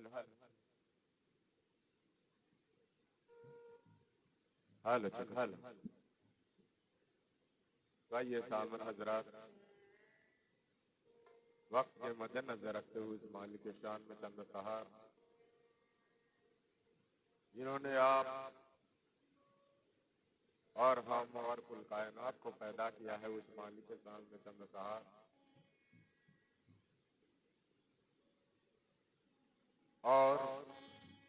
Hello hello check hello. ये सामन हजरात, वक्त के मद्देनजर रखते हुए इस मालिक के शान में चंद सहार जिन्होंने आप और हम और कुल कायनात को पैदा किया है, उस मालिक के शान में चंद सहार और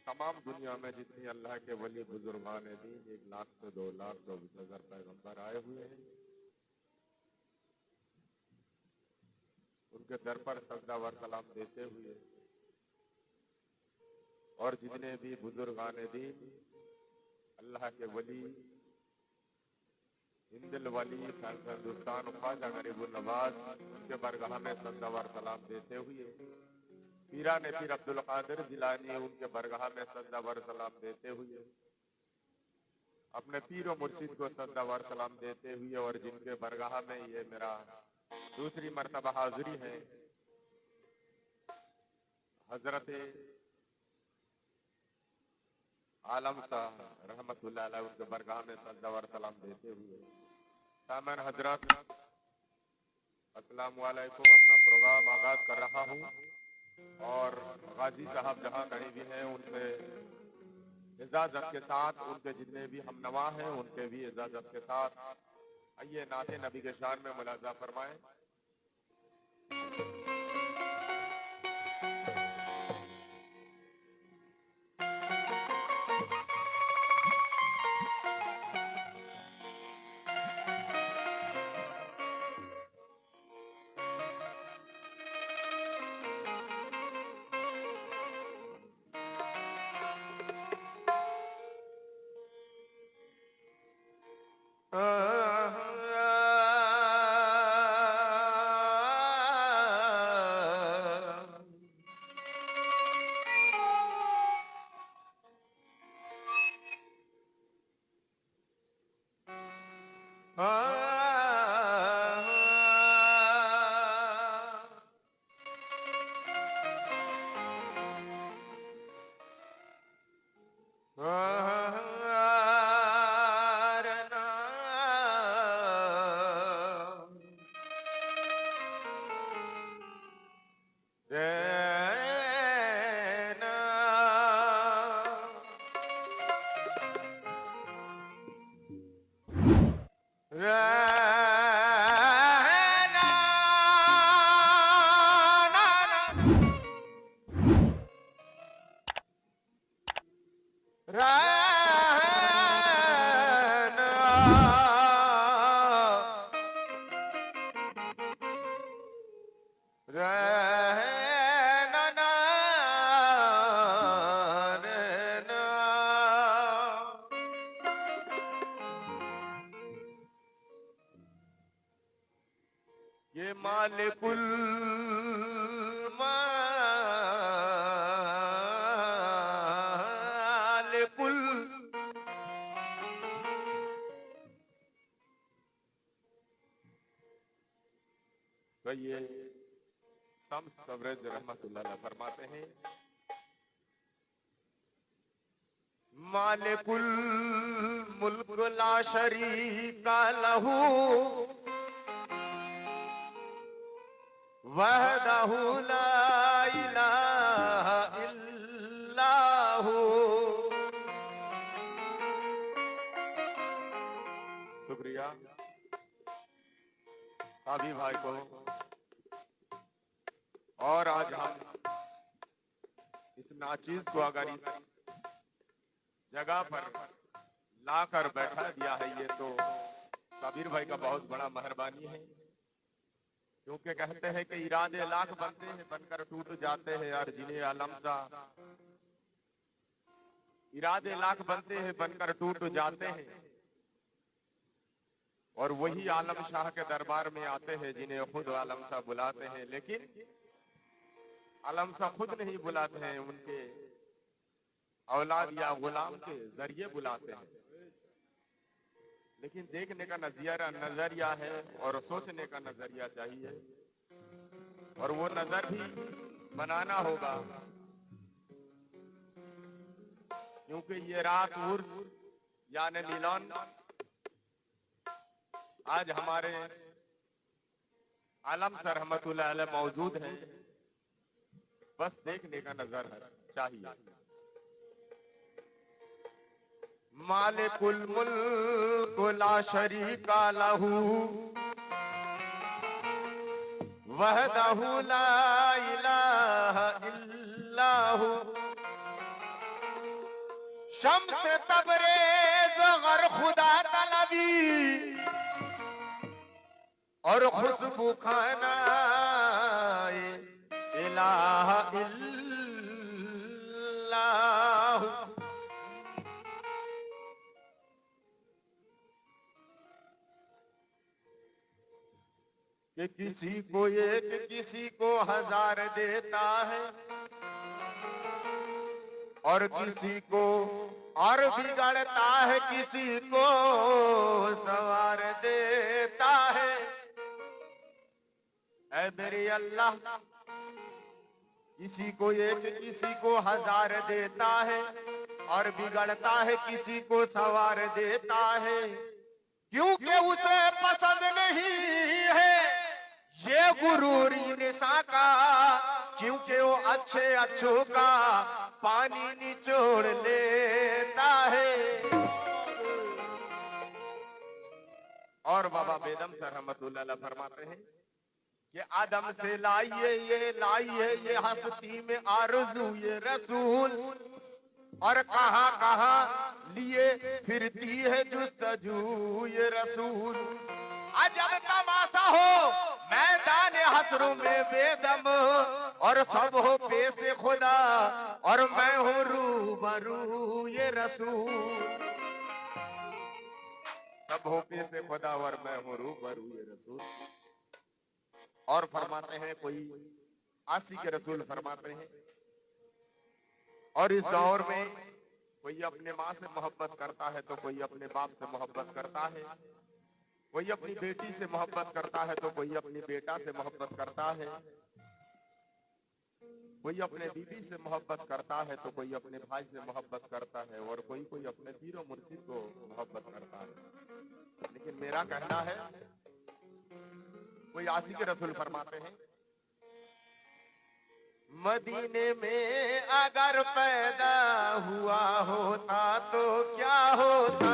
तमाम दुनिया में जितनी अल्लाह के वली बुजुर्गान दीन 1 लाख से 2,24,000 पैगंबर आए हुए हैं, उनके दर पर सजदा वर सलाम देते हुए और जितने भी बुजुर्गान दीन अल्लाह के वली हिंदुल वली हिंदुस्तान ख्वाजा गरीबुल नवाज उनके बरगाह में सजदा वर सलाम देते हुए पीरा ने पीर अब्दुल कादिर जिलानी उनके बरगाह में सजदा वर सलाम देते हुए अपने पीर और मुर्शिद को सजदा वर सलाम देते हुए और जिनके बरगाह में ये मेरा दूसरी मर्तबा हाजिरी है, हजरत आलम साहब रहमतुल्लाह अलैह उनके बरगाह में सजदा वर सलाम देते हुए सामन हजरत अस्सलाम वालेकुम, अपना प्रोग्राम आगाज कर रहा हूँ और गाजी साहब जहाँ कहीं भी हैं उनसे इजाजत के साथ, उनके जितने भी हम नवा हैं उनके भी इजाजत के साथ आइए नाते नबी के शान में मुलाजा फरमाएं। ये मालिकुल मालिकुल तो ये शम्स तबरेज रहमतुल्लाह अलैह फरमाते हैं, मालिकुल मुल्क ला शरीका लहू वहदहू ला इलाहा इल्लाहू। शुक्रिया साबी भाई को। और आज हम इस नाचीज को अगर इस जगह पर लाकर बैठा दिया है, ये तो साबिर भाई का बहुत बड़ा मेहरबानी है, क्योंकि कहते हैं कि इरादे लाख बनते हैं बनकर टूट जाते हैं, और जिन्हें आलम सा इरादे लाख बनते हैं बनकर टूट जाते हैं, और वही आलम शाह के दरबार में आते हैं जिन्हें खुद आलम सा बुलाते हैं, लेकिन आलम सा खुद नहीं बुलाते हैं, उनके औलाद या गुलाम के जरिए बुलाते हैं। लेकिन देखने का नजरिया है और सोचने का नजरिया चाहिए, और वो नजर भी बनाना होगा क्योंकि ये रात उर्स यानी मिलन आज हमारे आलम सर रहमतुल्लाह अलैह मौजूद हैं, बस देखने का नजर चाहिए। मालिकुल मुल्क ला शरीका लहू वहदहू ला इलाहा इल्लाहु शम्स तबरेज गर खुदा तलबी और खुशबू खाना इलाहा इल्लाहु। कि किसी को एक किसी को हजार देता है और किसी को और बिगड़ता है, किसी को सवार देता है। ऐ मेरे अल्लाह, किसी को एक किसी को हजार देता है और बिगड़ता है, किसी को सवार देता है, क्योंकि उसे पसंद नहीं है ये गुरूर इंसान का, क्योंकि वो अच्छे अच्छों का पानी निचोड़ लेता है। और बाबा बेदम सर रहमतुल्लाह अलैह फरमाते हैं कि आदम से लाइए ये हस्ती में आरज़ू ये रसूल, और कहां कहां लिए फिरती है जुस्तजू ये रसूल। अजब तमाशा हो मैदान हस्र में बेदम, और सब हो पेश खुदा और मैं हूँ रूबरू ये रसूल। सब हो पेश खुदा और मैं हूँ रूबरू ये रसूल। और फरमाते हैं कोई आशिक रसूल फरमाते हैं, और इस दौर में कोई अपने माँ से मोहब्बत करता है तो कोई अपने बाप से मोहब्बत करता है, कोई अपनी बेटी से मोहब्बत करता है तो कोई अपनी बेटा से मोहब्बत करता है, कोई अपने बीवी से मोहब्बत करता है तो कोई अपने भाई से मोहब्बत करता है, और कोई कोई अपने पीरो मुर्शिद को मोहब्बत करता है। लेकिन मेरा कहना है, कोई आशिक रसूल फरमाते हैं, मदीने में अगर पैदा हुआ होता तो क्या होता,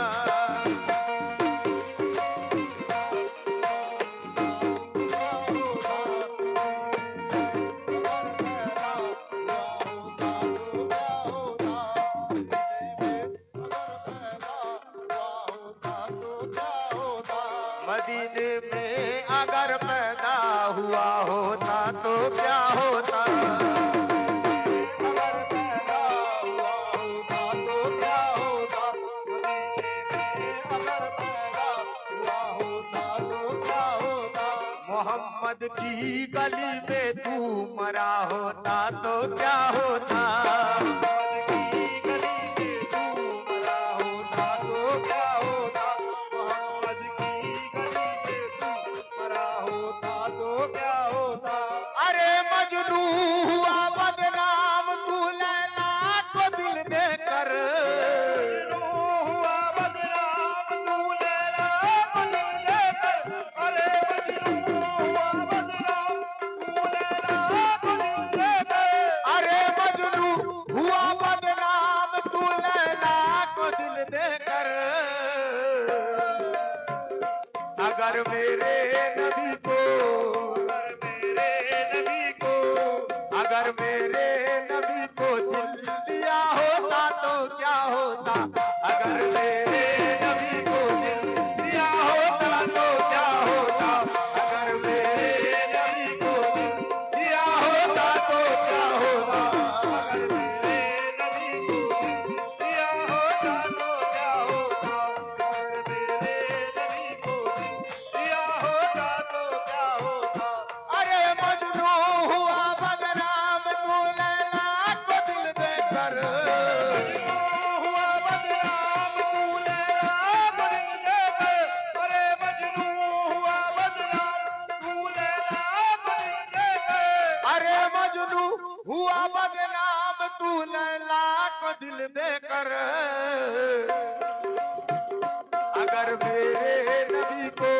मदीने में अगर पैदा हुआ होता तो क्या होता, अगर पैदा हुआ होता तो क्या होता, अगर पैदा हुआ होता तो क्या होता, मोहम्मद की गली में तू मरा होता तो क्या होता, अगर मेरे नबी को, अगर मेरे नबी को दिल दिया होता तो क्या होता, अगर मेरे नबी को दिल दिया होता तो क्या होता, अगर मेरे नबी को दिल दिया होता तो क्या होता, अगर मेरे नबी को दिल दिया होता तो क्या होता, अगर मेरे नबी को दिया होता तो क्या होता। अरे मजनू हुआ बदनाम तू लैला को दिल देकर, हुआ बदनाम तू लैला को दिल देकर, अरे मजनू हुआ बदनाम तू लैला को दिल देकर, अरे मजनू हुआ बदनाम तू लैला को दिल देकर अगर मेरे नबी को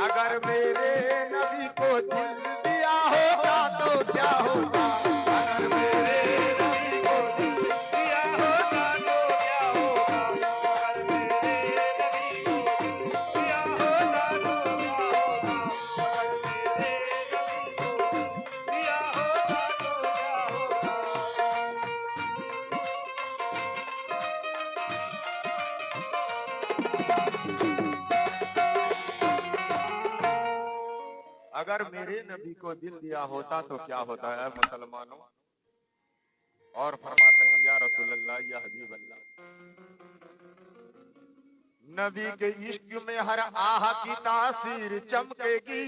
अगर मेरे नबी को दिल दिया होगा तो क्या होगा अगर मेरे नबी को दिल दिया होगा तो क्या होगा अगर मेरे नबी को दिल दिया होगा तो क्या होगा अगर मेरे नबी को दिल दिया होगा तो अगर मेरे नबी को दिल दिया होता तो क्या होता है मुसलमानों। और फरमाते हैं या रसूल अल्लाह या हबीब अल्लाह, नबी के इश्क में हर आह की तासीर चमकेगी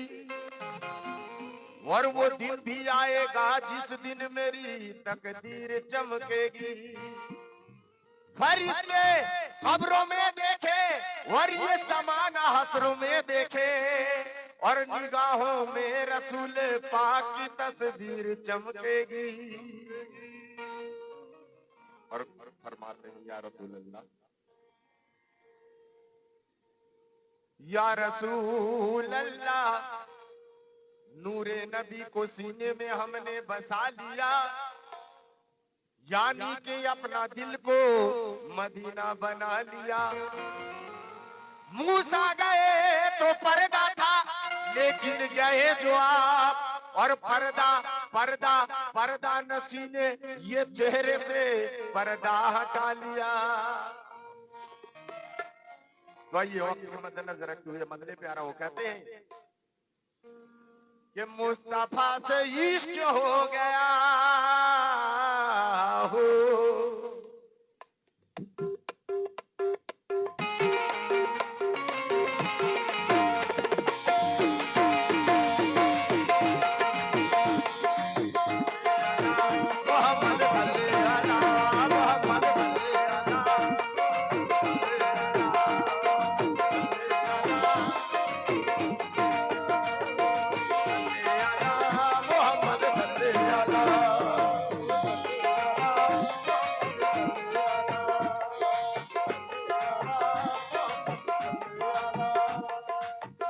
और वो दिन भी आएगा जिस दिन मेरी तकदीर चमकेगी। फरिश्ते कब्रों में देखे और ये ज़माना हस्रों में देखे और निगाहों में रसूल पाक की तस्वीर चमकेगी। और फरमाते हैं या रसूल अल्लाह या रसूल अल्लाह, नूरे नबी को सीने में हमने बसा लिया, यानी कि अपना दिल को मदीना बना लिया। मूसा गए तो पर्दा था लेकिन गए जो आप, और पर्दा पर्दा पर्दा नसी ने ये चेहरे से पर्दा हटा लिया। तो ये वक्त के मद्देनजर रखते हुए मदले प्यारा वो कहते हैं कि मुस्तफा से इश्क हो गया हो।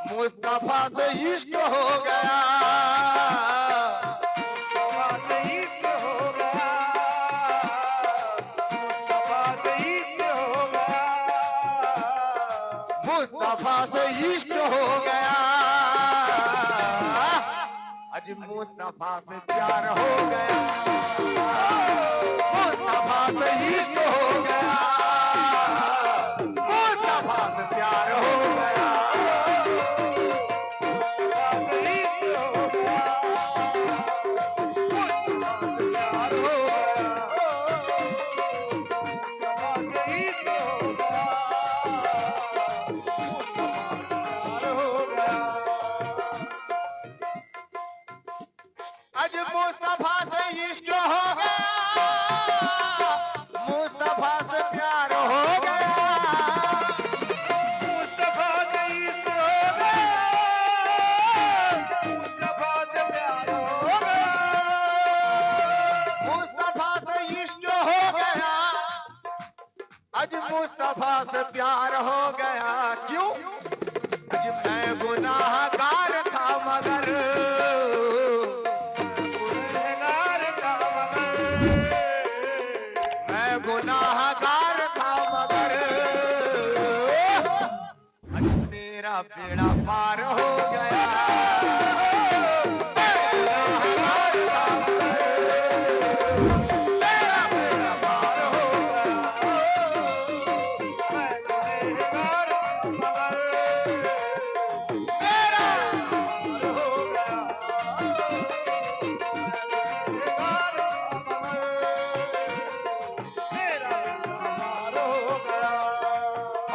मुस्तफा से इश्क हो गया, मुस्तफा से इश्क हो गया, मुस्तफा से इश्क हो गया, मुस्तफा से इश्क हो गया। आज मुस्तफा से प्यार हो गया, मुस्तफा से इश्क हो गया, मुस्तफा से प्यार हो गया। आज मुस्तफा से इश्क हो गया, मुस्तफा से प्यार हो गया, मुस्तफा से इश्क हो गया, मुस्तफा से प्यार हो गया, मुस्तफा से इश्क हो गया। आज मुस्तफा से प्यार हो गया। क्यों? आज मैं गुनाहगार था मगर गुनाहगार था मगर मेरा बेड़ा पार हो गया। गुनाहगार था मेरा बेड़ा पार हो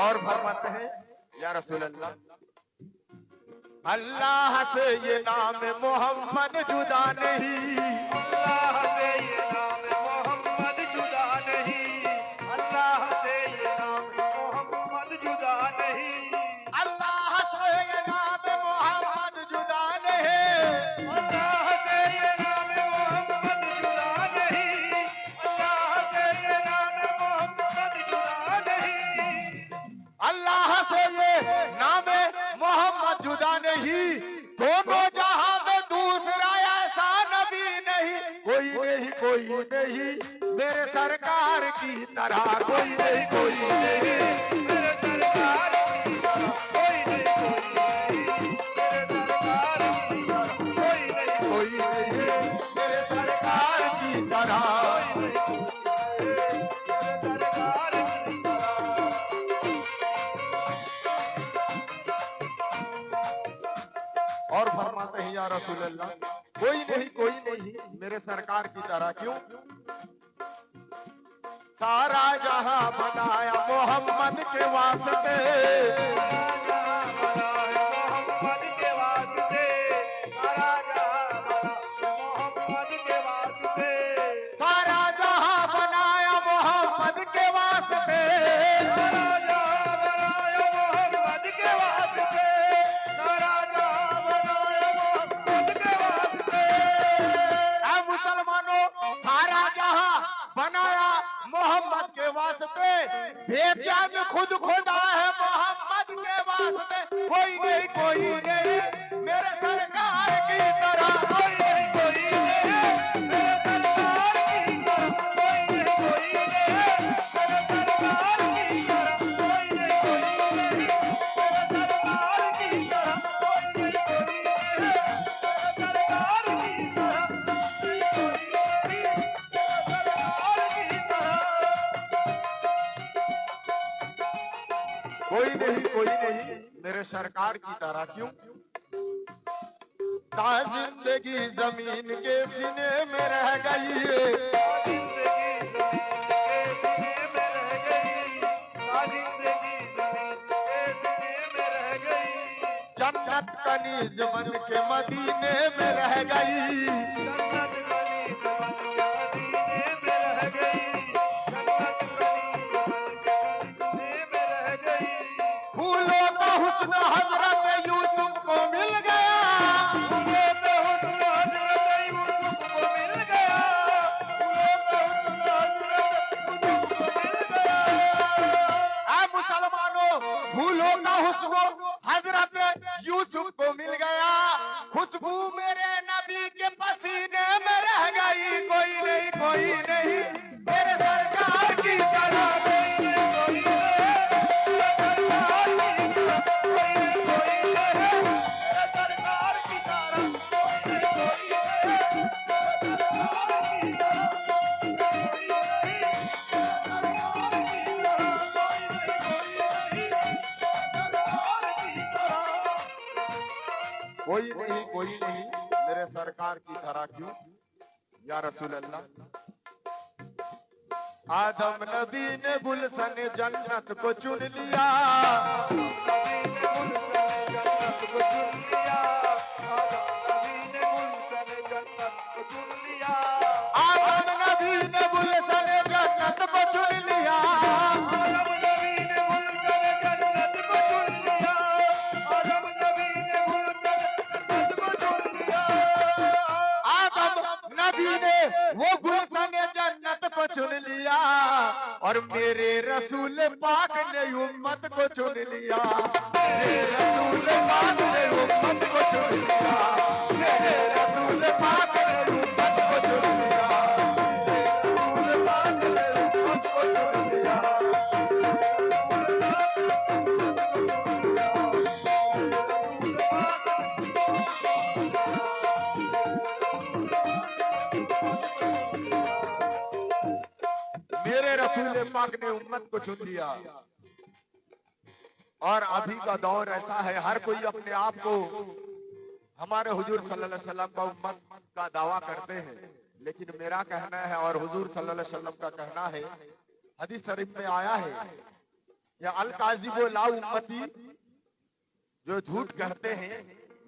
और फरमाते हैं या रसूल अल्लाह, अल्लाह से ये नाम मोहम्मद जुदा नहीं, अल्लाह से ये नाम मोहम्मद जुदा नहीं, अल्लाह से ये नाम मोहम्मद जुदा नहीं, अल्लाह से ये नाम मोहम्मद जुदा नहीं, अल्लाह से ये नाम मोहम्मद जुदा कोई नहीं मेरे सरकार की तरह, कोई नहीं कोई नहीं मेरे सरकार की तरह, कोई नहीं कोई नहीं मेरे सरकार की तरह। और फरमाते हैं या रसूल अल्लाह, कोई नहीं मेरे सरकार की तरह। क्यों? सारा जहां बनाया मोहम्मद के वास्ते, मोहम्मद के वास्ते, सारा जहां मोहम्मद के वास्ते, सारा जहां बनाया मोहम्मद के वास्ते, सारा जहां बनाया मोहम्मद के वास्ते, सारा जहां बनाया मोहम्मद के वास्ते। ऐ मुसलमानों, सारा जहां बनाया मोहम्मद के वास्ते, बेचैन खुद खुदा है मोहम्मद के वास्ते। कोई नहीं मेरे सरकार की तरह, कोई नहीं मेरे सरकार की तरह, कोई नहीं मेरे सरकार की तरह, कोई नहीं मेरे सरकार की तरह, कोई नहीं मेरे सरकार की तरह, कोई नहीं मेरे सरकार की तरह। क्यों? ता जिंदगी जमीन के सीने में रह गई है, जन्नत कनीज बन के मदीने में रह गई, फूलों का हुस्न हजरत यूसुफ को मिल गया, फूलों का हुस्न हजरत यूसुफ को मिल गया, फूलों का हुस्न हजरत यूसुफ को मिल गया। ऐ मुसलमानों, फूलों का हुस्न हजरत यूसुफ को मिल गया, खुशबू मेरे नबी के पसीने में रह गई। कोई नहीं मेरे सरकार की तरह, कोई नहीं मेरे सरकार की तरह। क्यों? या रसूल अल्लाह, आदम नबी ने गुलशन जन्नत को चुन लिया, आदम नबी ने गुलशन जन्नत को चुन लिया, आदम नबी ने गुलशन जन्नत को चुन लिया, आदम नबी ने गुलशन जन्नत को चुन लिया, आदम नबी ने वो गुलशन जन्नत को चुन लिया, और मेरे रसूल पाक ने उम्मत को चुन लिया, मेरे रसूल पाक ने उम्मत को चुन लिया, मेरे रसूल पाक ने उम्मत को चुन लिया, रसूल पाक ने उम्मत को चुन लिया। मेरे रसूल पाक ने उम्मत को चुन लिया। और अभी का दौर ऐसा है, हर कोई अपने आप को हमारे हुजूर सल्लल्लाहु अलैहि वसल्लम का उम्मत का दावा करते हैं, लेकिन मेरा कहना है और हुजूर सल्लल्लाहु अलैहि वसल्लम का कहना है, हदीस शरीफ में आया है कि अल काज़िबु ला उम्मती, जो झूठ कहते हैं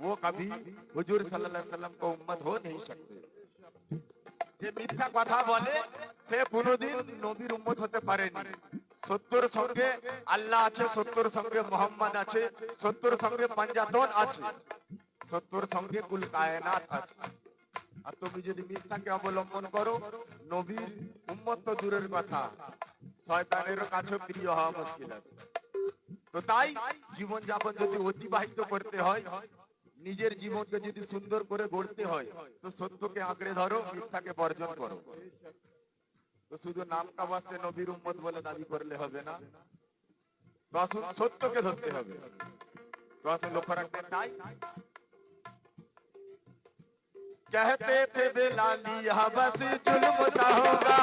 वो कभी हुजूर सल्लल्लाहु अलैहि वसल्लम को उम्मत हो नहीं सकते। যে মিথ্যা কথা বলে সে কোনোদিন নবীর উম্মত হতে পারেনি। সত্যর সঙ্গে আল্লাহ আছে, সত্যর সঙ্গে মোহাম্মদ আছে, সত্যর সঙ্গে পাঞ্জাতন আছে, সত্যর সঙ্গে কুল কায়নাত আছে। আর তুমি যদি মিথ্যাকে অবলম্বন করো, নবীর উম্মত তো দূরের কথা, শয়তানেরও কাছে প্রিয় হওয়া মুশকিল আছে। তো তাই জীবন যাপন যদি অতিবাহিত করতে হয়, নিজের জীবনকে যদি সুন্দর করে গড়তে হয় তো সত্যকে আঁকড়ে ধরো, মিথ্যাকে বর্জন করো। তো শুধু নামটা বাসতে নবীর উম্মত বলে দাবি করলে হবে না, তো আসুন সত্যকে ধরতে হবে। তো আসুন লক্ষ্য রাখবেন, তাই कहते थे बेलाली हबसी जुल्म सा होगा,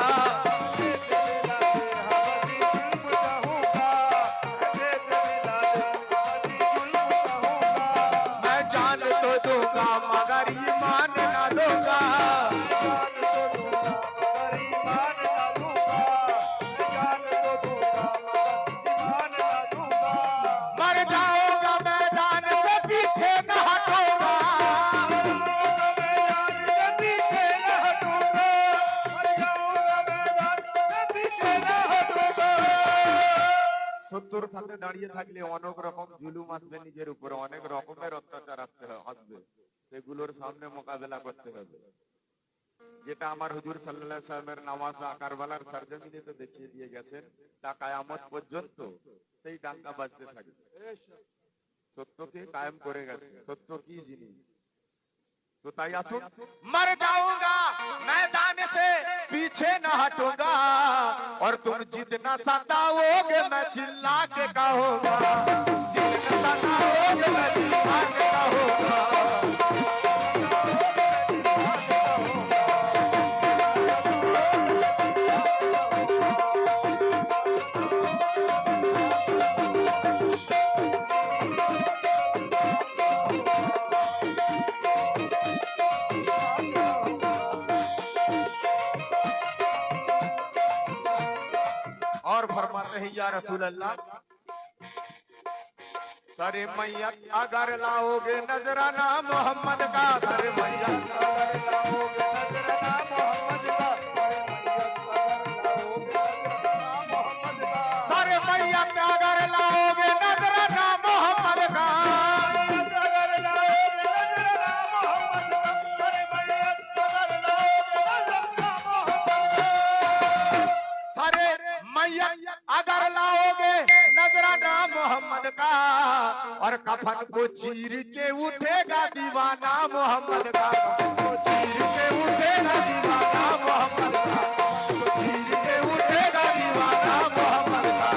मैं जान तो दूंगा मगर ईमान ना दूंगा, मर जाऊंगा मैदान से पीछे न हटूंगा, সত্যর সাথে দাঁড়িয়ে থাকলে অনেক রকম জুলুম আসবে নিজের উপরে, অনেক রকমের অত্যাচার আসবে, সেগুলোর সামনে মোকাবেলা করতে হবে। যেটা আমার হুজুর সাল্লাল্লাহু আলাইহি ওয়াসাল্লামের নামাজা কারবালার সরজমিনেতে দেখিয়ে দিয়ে গেছেন, তা কিয়ামত পর্যন্ত সেই ডাঙ্কা বাজতে থাকবে। সত্যকে কায়েম করে গেছে। সত্য কি জিনিস? तो ताई आसुन, मर जाऊंगा मैदान से पीछे न हटूंगा, और तुम जितना सताओगे मैं चिल्ला के कहूंगा, जितना सताओगे मैं चिल्ला के कहूंगा। और फरमाते हैं या रसूल अल्लाह, सरे मैयत अगर लाओगे नजराना मोहम्मद का, सरे मैयत अगर लाओगे नजराना मोहम्मद का, सरे मैयत अगर लाओगे नजराना मोहम्मद का, सरे मैयत अगर लाओगे नजराना मोहम्मद का, और कफन को चीर के उठेगा दीवाना मोहम्मद का, चीर के उठेगा दीवाना मोहम्मद का, चीर के उठेगा दीवाना मोहम्मद का,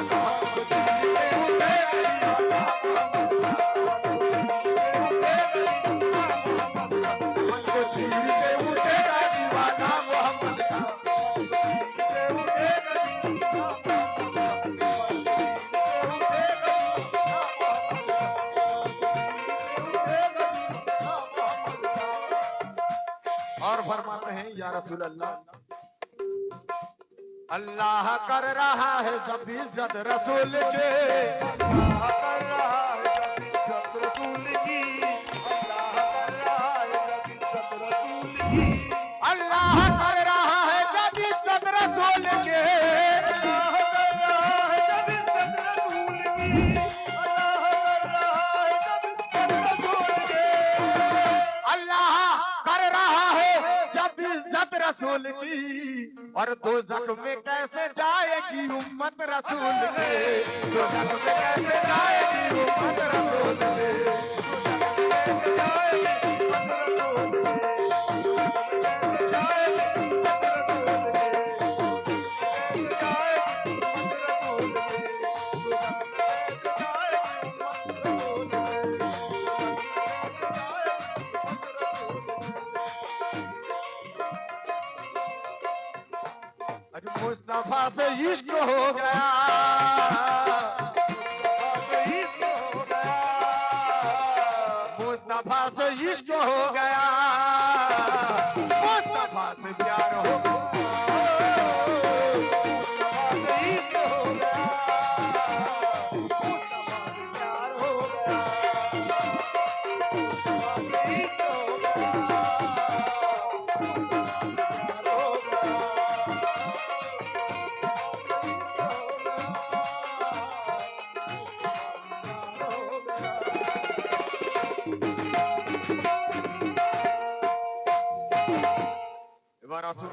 चीर के उठेगा दीवाना मोहम्मद का, चीर के उठेगा दीवाना मोहम्मद का। और फरमाते हैं या रसूल अल्लाह, अल्लाह कर रहा है जब इज्जत रसूल के, अल्लाह कर रहा है जब इज्जत रसूल की, अल्लाह कर रहा है जब इज्जत रसूल की, अल्लाह कर रहा है जब इज्जत रसूल के, अल्लाह कर रहा है जब इज्जत रसूल की, अल्लाह कर रहा है जब इज्जत रसूल के, अल्लाह कर रहा है जब इज्जत रसूल की, और दोज़ख में कैसे जाएगी उम्मत रसूल के, दोज़ख में कैसे जाएगी उम्मत रसूल के, मुस्तफा से इश्क हो गया, मुस्तफा से इश्क हो गया, मुस्तफा से प्यार हो गया, এবার আসুন